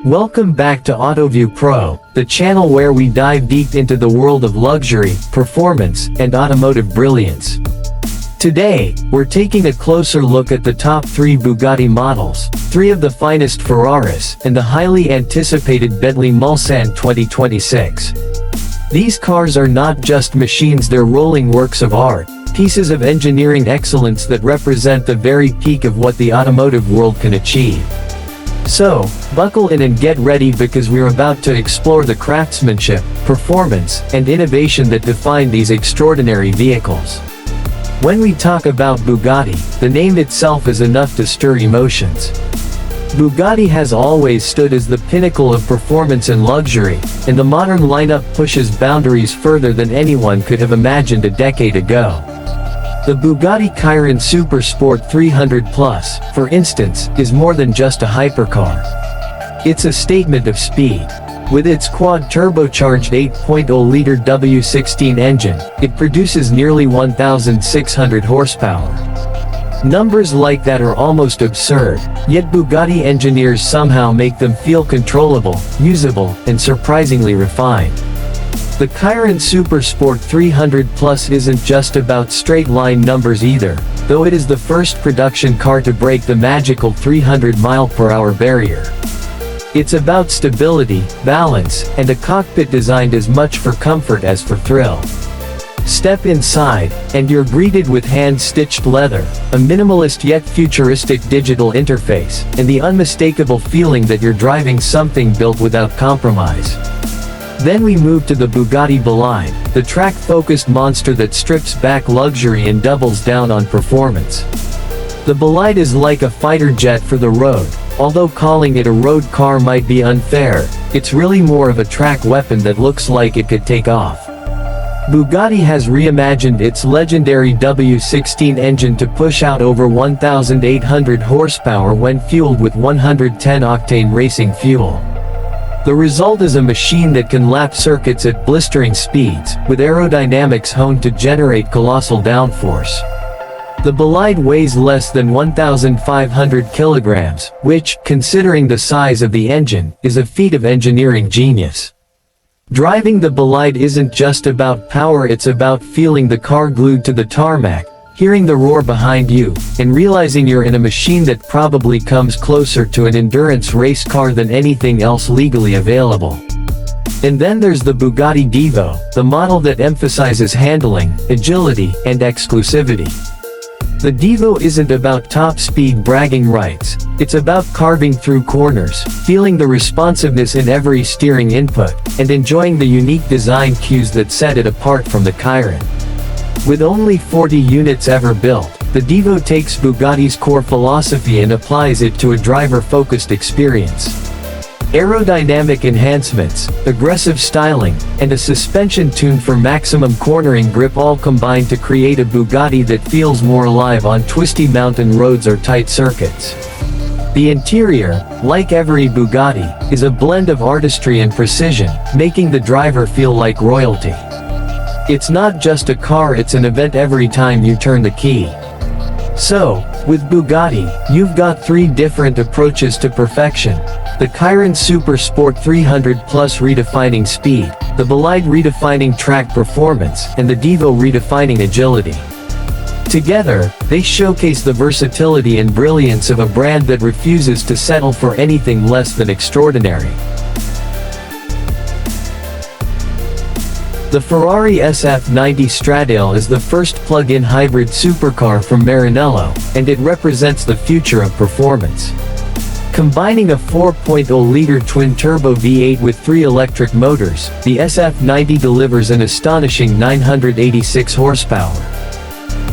Welcome back to AutoView Pro, the channel where we dive deep into the world of luxury, performance, and automotive brilliance. Today, we're taking a closer look at the top 3 Bugatti models, 3 of the finest Ferraris, and the highly anticipated Bentley Mulsanne 2026. These cars are not just machines, they're rolling works of art, pieces of engineering excellence that represent the very peak of what the automotive world can achieve. So, buckle in and get ready because we're about to explore the craftsmanship, performance, and innovation that define these extraordinary vehicles. When we talk about Bugatti, the name itself is enough to stir emotions. Bugatti has always stood as the pinnacle of performance and luxury, and the modern lineup pushes boundaries further than anyone could have imagined a decade ago. The Bugatti Chiron Super Sport 300 Plus, for instance, is more than just a hypercar. It's a statement of speed. With its quad-turbocharged 8.0-liter W16 engine, it produces nearly 1,600 horsepower. Numbers like that are almost absurd, yet Bugatti engineers somehow make them feel controllable, usable, and surprisingly refined. The Chiron Super Sport 300 Plus isn't just about straight-line numbers either, though it is the first production car to break the magical 300 mph barrier. It's about stability, balance, and a cockpit designed as much for comfort as for thrill. Step inside, and you're greeted with hand-stitched leather, a minimalist yet futuristic digital interface, and the unmistakable feeling that you're driving something built without compromise. Then we move to the Bugatti Bolide, the track-focused monster that strips back luxury and doubles down on performance. The Bolide is like a fighter jet for the road. Although calling it a road car might be unfair, it's really more of a track weapon that looks like it could take off. Bugatti has reimagined its legendary W16 engine to push out over 1,800 horsepower when fueled with 110-octane racing fuel. The result is a machine that can lap circuits at blistering speeds, with aerodynamics honed to generate colossal downforce. The Bolide weighs less than 1,500 kilograms, which, considering the size of the engine, is a feat of engineering genius. Driving the Bolide isn't just about power, it's about feeling the car glued to the tarmac, hearing the roar behind you, and realizing you're in a machine that probably comes closer to an endurance race car than anything else legally available. And then there's the Bugatti Divo, the model that emphasizes handling, agility, and exclusivity. The Divo isn't about top-speed bragging rights, it's about carving through corners, feeling the responsiveness in every steering input, and enjoying the unique design cues that set it apart from the Chiron. With only 40 units ever built, the Divo takes Bugatti's core philosophy and applies it to a driver-focused experience. Aerodynamic enhancements, aggressive styling, and a suspension tuned for maximum cornering grip all combine to create a Bugatti that feels more alive on twisty mountain roads or tight circuits. The interior, like every Bugatti, is a blend of artistry and precision, making the driver feel like royalty. It's not just a car, it's an event every time you turn the key. So, with Bugatti, you've got 3 different approaches to perfection. The Chiron Super Sport 300 Plus redefining speed, the Bolide redefining track performance, and the Divo redefining agility. Together, they showcase the versatility and brilliance of a brand that refuses to settle for anything less than extraordinary. The Ferrari SF90 Stradale is the first plug-in hybrid supercar from Maranello, and it represents the future of performance. Combining a 4.0-liter twin-turbo V8 with 3 electric motors, the SF90 delivers an astonishing 986 horsepower.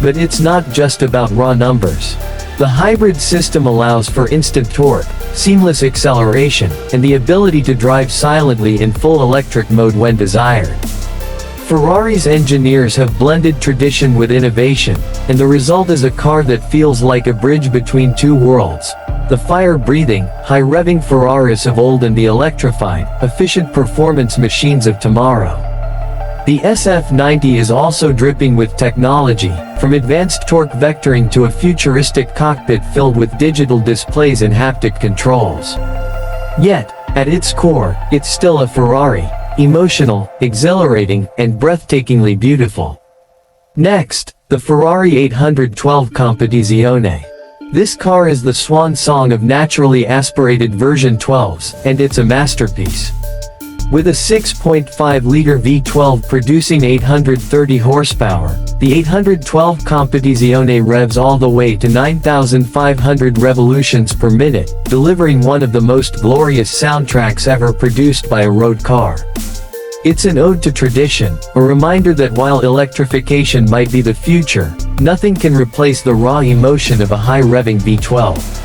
But it's not just about raw numbers. The hybrid system allows for instant torque, seamless acceleration, and the ability to drive silently in full electric mode when desired. Ferrari's engineers have blended tradition with innovation, and the result is a car that feels like a bridge between 2 worlds. The fire-breathing, high-revving Ferraris of old and the electrified, efficient performance machines of tomorrow. The SF90 is also dripping with technology, from advanced torque vectoring to a futuristic cockpit filled with digital displays and haptic controls. Yet, at its core, it's still a Ferrari. Emotional, exhilarating, and breathtakingly beautiful. Next, the Ferrari 812 Competizione. This car is the swan song of naturally aspirated version 12s, and it's a masterpiece. With a 6.5-liter V12 producing 830 horsepower, the 812 Competizione revs all the way to 9,500 revolutions per minute, delivering one of the most glorious soundtracks ever produced by a road car. It's an ode to tradition, a reminder that while electrification might be the future, nothing can replace the raw emotion of a high-revving V12.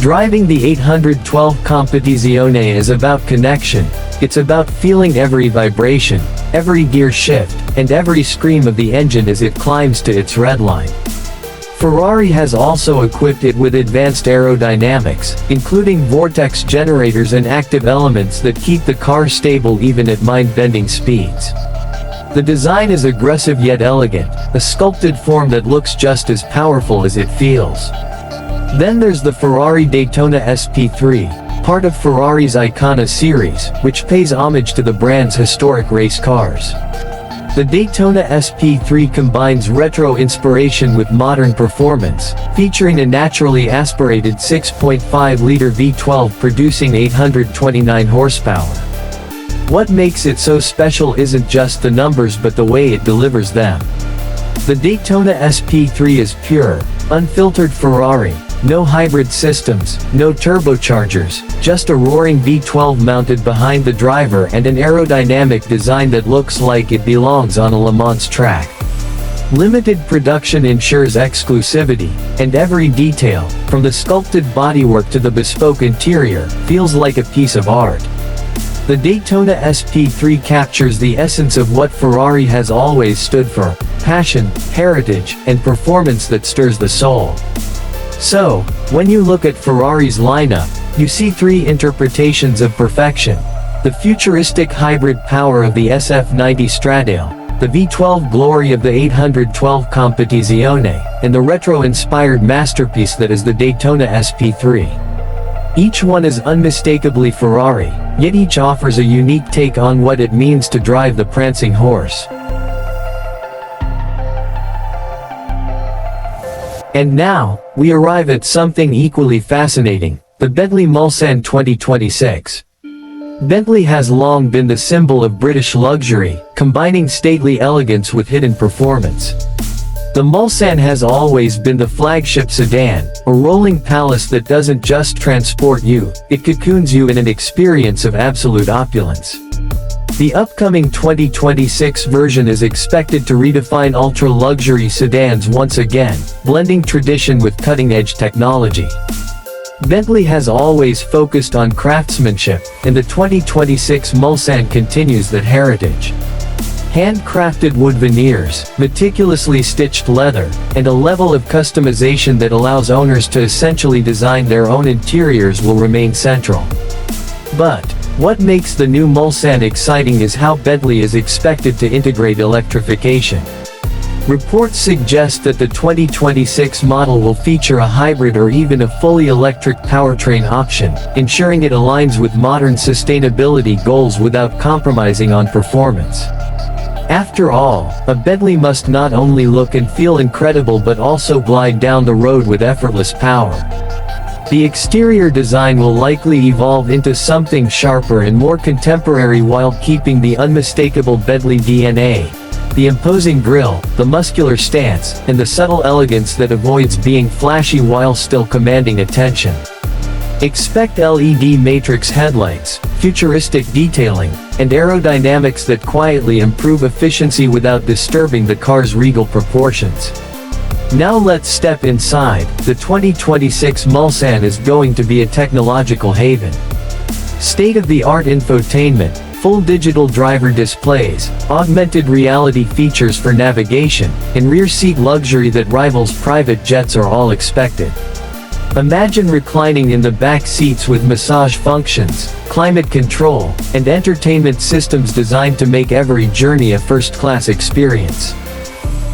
Driving the 812 Competizione is about connection. It's about feeling every vibration, every gear shift, and every scream of the engine as it climbs to its redline. Ferrari has also equipped it with advanced aerodynamics, including vortex generators and active elements that keep the car stable even at mind-bending speeds. The design is aggressive yet elegant, a sculpted form that looks just as powerful as it feels. Then there's the Ferrari Daytona SP3, part of Ferrari's Icona series, which pays homage to the brand's historic race cars. The Daytona SP3 combines retro inspiration with modern performance, featuring a naturally aspirated 6.5-liter V12 producing 829 horsepower. What makes it so special isn't just the numbers but the way it delivers them. The Daytona SP3 is pure, unfiltered Ferrari. No hybrid systems, no turbochargers, just a roaring V12 mounted behind the driver and an aerodynamic design that looks like it belongs on a Le Mans track. Limited production ensures exclusivity, and every detail, from the sculpted bodywork to the bespoke interior, feels like a piece of art. The Daytona SP3 captures the essence of what Ferrari has always stood for: passion, heritage, and performance that stirs the soul. So, when you look at Ferrari's lineup, you see three interpretations of perfection: the futuristic hybrid power of the SF90 Stradale, the V12 glory of the 812 Competizione, and the retro-inspired masterpiece that is the Daytona SP3. Each one is unmistakably Ferrari, yet each offers a unique take on what it means to drive the prancing horse. And now, we arrive at something equally fascinating: the Bentley Mulsanne 2026. Bentley has long been the symbol of British luxury, combining stately elegance with hidden performance. The Mulsanne has always been the flagship sedan, a rolling palace that doesn't just transport you, it cocoons you in an experience of absolute opulence. The upcoming 2026 version is expected to redefine ultra-luxury sedans once again, blending tradition with cutting-edge technology. Bentley has always focused on craftsmanship, and the 2026 Mulsanne continues that heritage. Handcrafted wood veneers, meticulously stitched leather, and a level of customization that allows owners to essentially design their own interiors will remain central. But what makes the new Mulsanne exciting is how Bentley is expected to integrate electrification. Reports suggest that the 2026 model will feature a hybrid or even a fully electric powertrain option, ensuring it aligns with modern sustainability goals without compromising on performance. After all, a Bentley must not only look and feel incredible but also glide down the road with effortless power. The exterior design will likely evolve into something sharper and more contemporary while keeping the unmistakable Bentley DNA. The imposing grille, the muscular stance, and the subtle elegance that avoids being flashy while still commanding attention. Expect LED matrix headlights, futuristic detailing, and aerodynamics that quietly improve efficiency without disturbing the car's regal proportions. Now let's step inside. The 2026 Mulsanne is going to be a technological haven. State-of-the-art infotainment, full digital driver displays, augmented reality features for navigation, and rear seat luxury that rivals private jets are all expected. Imagine reclining in the back seats with massage functions, climate control, and entertainment systems designed to make every journey a first-class experience.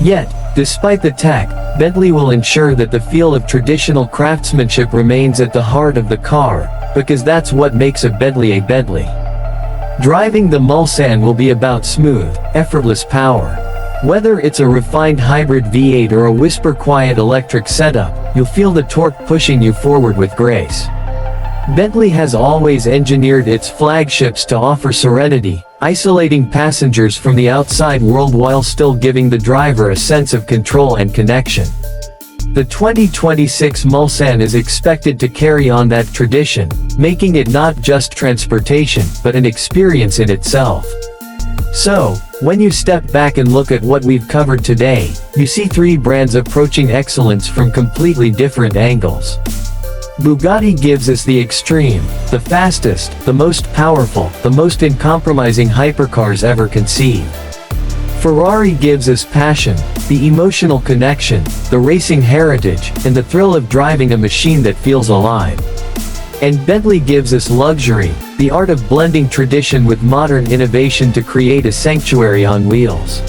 Yet, despite the tech, Bentley will ensure that the feel of traditional craftsmanship remains at the heart of the car, because that's what makes a Bentley a Bentley. Driving the Mulsanne will be about smooth, effortless power. Whether it's a refined hybrid V8 or a whisper-quiet electric setup, you'll feel the torque pushing you forward with grace. Bentley has always engineered its flagships to offer serenity, isolating passengers from the outside world while still giving the driver a sense of control and connection. The 2026 Mulsanne is expected to carry on that tradition, making it not just transportation, but an experience in itself. So, when you step back and look at what we've covered today, you see three brands approaching excellence from completely different angles. Bugatti gives us the extreme, the fastest, the most powerful, the most uncompromising hypercars ever conceived. Ferrari gives us passion, the emotional connection, the racing heritage, and the thrill of driving a machine that feels alive. And Bentley gives us luxury, the art of blending tradition with modern innovation to create a sanctuary on wheels.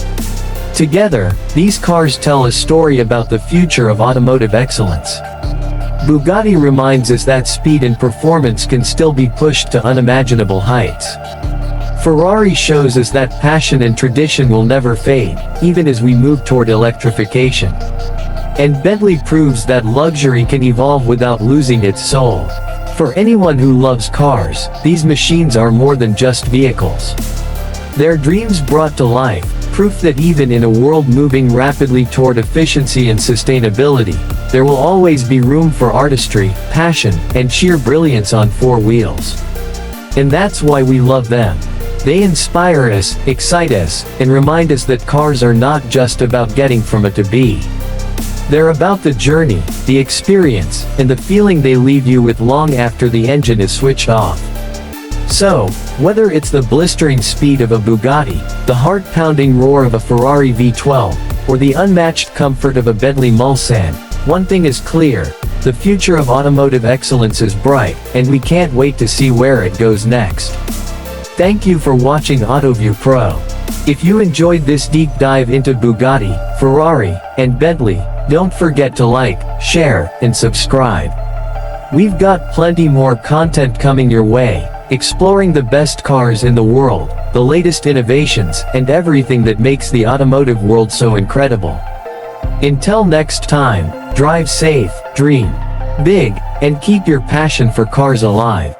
Together, these cars tell a story about the future of automotive excellence. Bugatti reminds us that speed and performance can still be pushed to unimaginable heights. Ferrari shows us that passion and tradition will never fade, even as we move toward electrification. And Bentley proves that luxury can evolve without losing its soul. For anyone who loves cars, these machines are more than just vehicles. They're dreams brought to life, proof that even in a world moving rapidly toward efficiency and sustainability, there will always be room for artistry, passion, and sheer brilliance on four wheels. And that's why we love them. They inspire us, excite us, and remind us that cars are not just about getting from A to B. They're about the journey, the experience, and the feeling they leave you with long after the engine is switched off. So, whether it's the blistering speed of a Bugatti, the heart-pounding roar of a Ferrari V12, or the unmatched comfort of a Bentley Mulsanne, one thing is clear: the future of automotive excellence is bright, and we can't wait to see where it goes next. Thank you for watching AutoView Pro. If you enjoyed this deep dive into Bugatti, Ferrari, and Bentley, don't forget to like, share, and subscribe. We've got plenty more content coming your way, exploring the best cars in the world, the latest innovations, and everything that makes the automotive world so incredible. Until next time, drive safe, dream big, and keep your passion for cars alive.